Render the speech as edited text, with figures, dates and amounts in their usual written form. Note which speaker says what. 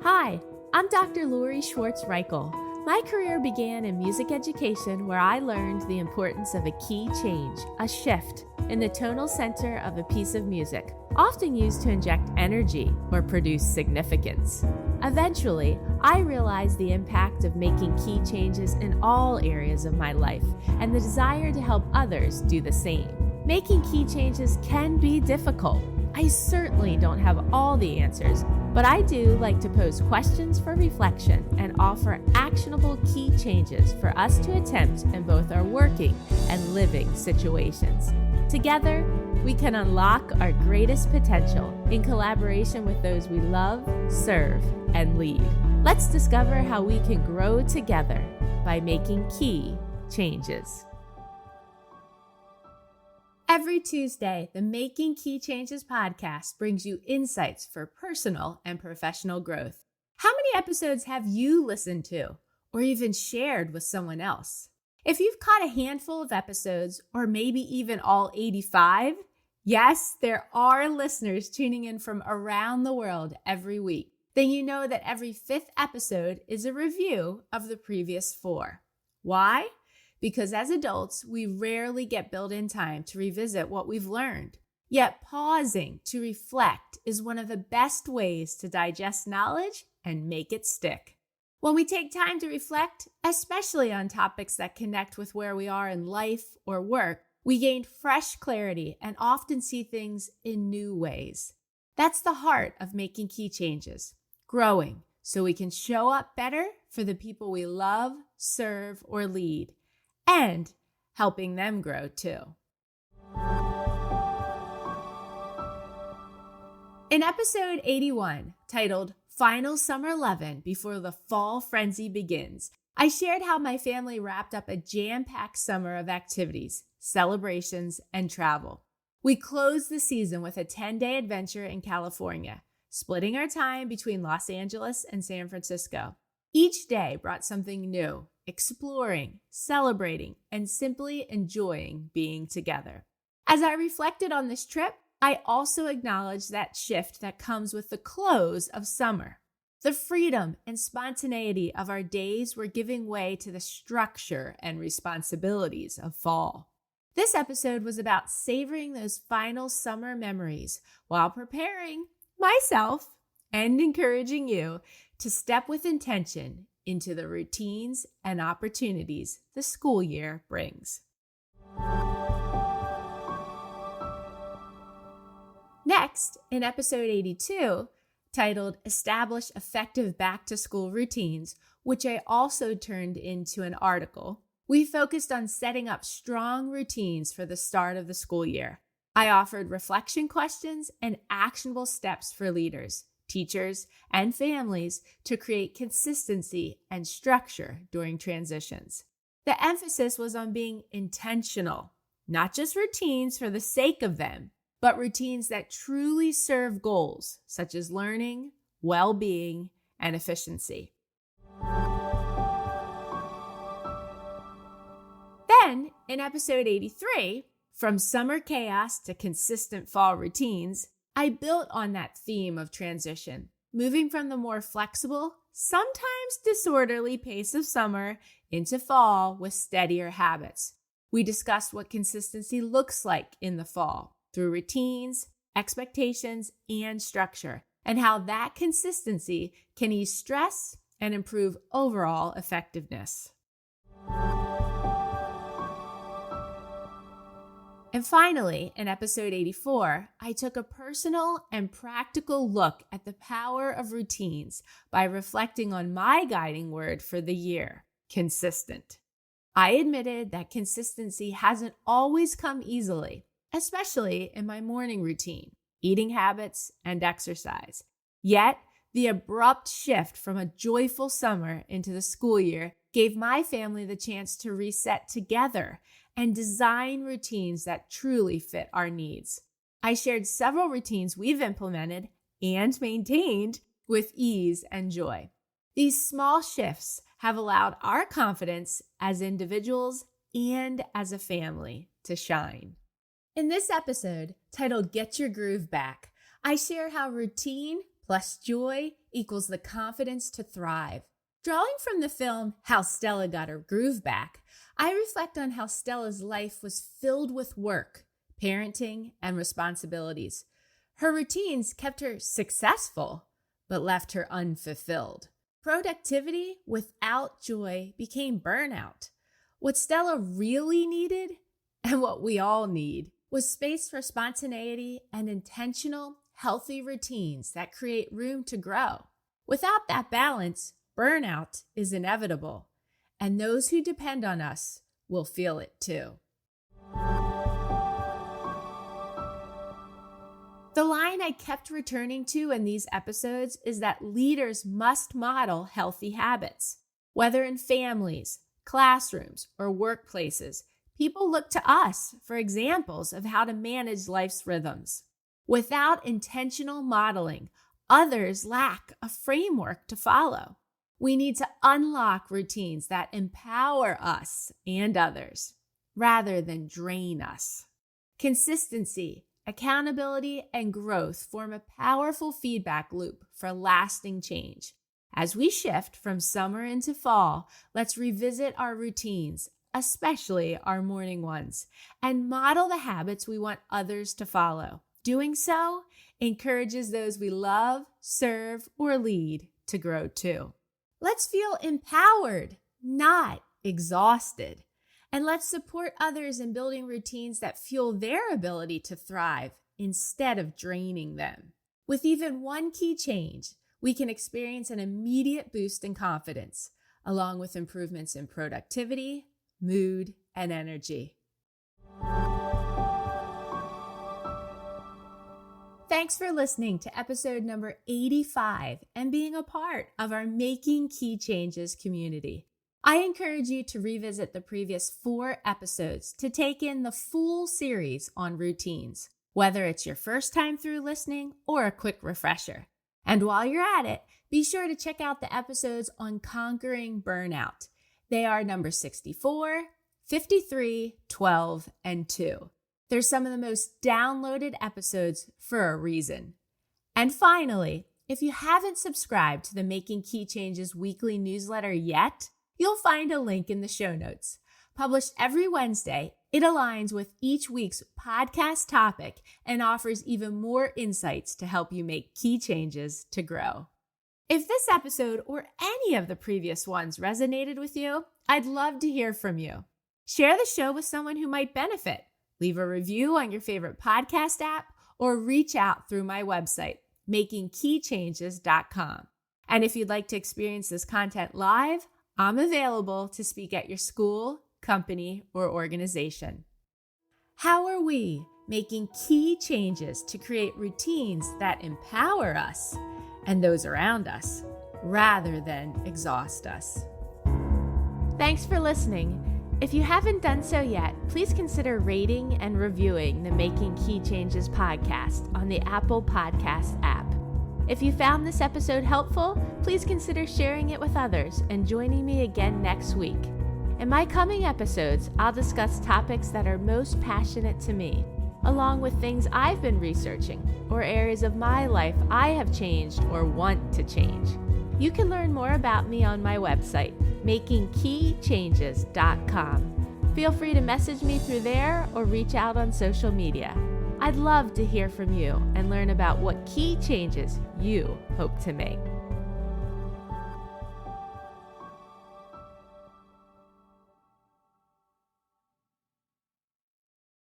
Speaker 1: Hi, I'm Dr. Lori Schwartz-Reichel. My career began in music education where I learned the importance of a key change, a shift, in the tonal center of a piece of music, often used to inject energy or produce significance. Eventually, I realized the impact of making key changes in all areas of my life and the desire to help others do the same. Making key changes can be difficult. I certainly don't have all the answers, but I do like to pose questions for reflection and offer actionable key changes for us to attempt in both our working and living situations. Together, we can unlock our greatest potential in collaboration with those we love, serve, and lead. Let's discover how we can grow together by making key changes. Every Tuesday, the Making Key Changes podcast brings you insights for personal and professional growth. How many episodes have you listened to or even shared with someone else? If you've caught a handful of episodes, or maybe even all 85, yes, there are listeners tuning in from around the world every week. Then you know that every fifth episode is a review of the previous 4. Why? Because as adults, we rarely get built-in time to revisit what we've learned. Yet pausing to reflect is one of the best ways to digest knowledge and make it stick. When we take time to reflect, especially on topics that connect with where we are in life or work, we gain fresh clarity and often see things in new ways. That's the heart of making key changes, growing so we can show up better for the people we love, serve, or lead, and helping them grow too. In episode 81, titled Final Summer Lovin' Before the Fall Frenzy Begins, I shared how my family wrapped up a jam-packed summer of activities, celebrations, and travel. We closed the season with a 10-day adventure in California, splitting our time between Los Angeles and San Francisco. Each day brought something new, exploring, celebrating, and simply enjoying being together. As I reflected on this trip, I also acknowledged that shift that comes with the close of summer. The freedom and spontaneity of our days were giving way to the structure and responsibilities of fall. This episode was about savoring those final summer memories while preparing myself and encouraging you to step with intention into the routines and opportunities the school year brings. Next, in episode 82, titled Establish Effective Back-to-School Routines, which I also turned into an article, we focused on setting up strong routines for the start of the school year. I offered reflection questions and actionable steps for leaders, teachers, and families to create consistency and structure during transitions. The emphasis was on being intentional, not just routines for the sake of them, but routines that truly serve goals such as learning, well-being, and efficiency. Then, in episode 83, From Summer Chaos to Consistent Fall Routines, I built on that theme of transition, moving from the more flexible, sometimes disorderly pace of summer into fall with steadier habits. We discussed what consistency looks like in the fall through routines, expectations, and structure, and how that consistency can ease stress and improve overall effectiveness. And finally, in episode 84, I took a personal and practical look at the power of routines by reflecting on my guiding word for the year, consistent. I admitted that consistency hasn't always come easily, especially in my morning routine, eating habits, and exercise. Yet, the abrupt shift from a joyful summer into the school year gave my family the chance to reset together and design routines that truly fit our needs. I shared several routines we've implemented and maintained with ease and joy. These small shifts have allowed our confidence as individuals and as a family to shine. In this episode, titled Get Your Groove Back, I share how routine plus joy equals the confidence to thrive. Drawing from the film How Stella Got Her Groove Back, I reflect on how Stella's life was filled with work, parenting, and responsibilities. Her routines kept her successful, but left her unfulfilled. Productivity without joy became burnout. What Stella really needed, and what we all need, was space for spontaneity and intentional, healthy routines that create room to grow. Without that balance, burnout is inevitable, and those who depend on us will feel it too. The line I kept returning to in these episodes is that leaders must model healthy habits. Whether in families, classrooms, or workplaces, people look to us for examples of how to manage life's rhythms. Without intentional modeling, others lack a framework to follow. We need to unlock routines that empower us and others, rather than drain us. Consistency, accountability, and growth form a powerful feedback loop for lasting change. As we shift from summer into fall, let's revisit our routines, especially our morning ones, and model the habits we want others to follow. Doing so encourages those we love, serve, or lead to grow too. Let's feel empowered, not exhausted. And let's support others in building routines that fuel their ability to thrive instead of draining them. With even one key change, we can experience an immediate boost in confidence, along with improvements in productivity, mood, and energy. Thanks for listening to episode number 85 and being a part of our Making Key Changes community. I encourage you to revisit the previous 4 episodes to take in the full series on routines, whether it's your first time through listening or a quick refresher. And while you're at it, be sure to check out the episodes on conquering burnout. They are number 64, 53, 12, and 2. They're some of the most downloaded episodes for a reason. And finally, if you haven't subscribed to the Making Key Changes weekly newsletter yet, you'll find a link in the show notes. Published every Wednesday, it aligns with each week's podcast topic and offers even more insights to help you make key changes to grow. If this episode or any of the previous ones resonated with you, I'd love to hear from you. Share the show with someone who might benefit. Leave a review on your favorite podcast app or reach out through my website, makingkeychanges.com. And if you'd like to experience this content live, I'm available to speak at your school, company, or organization. How are we making key changes to create routines that empower us and those around us rather than exhaust us? Thanks for listening. If you haven't done so yet, please consider rating and reviewing the Making Key Changes podcast on the Apple Podcast app. If you found this episode helpful, please consider sharing it with others and joining me again next week. In my coming episodes, I'll discuss topics that are most passionate to me, along with things I've been researching or areas of my life I have changed or want to change. You can learn more about me on my website, makingkeychanges.com. Feel free to message me through there or reach out on social media. I'd love to hear from you and learn about what key changes you hope to make.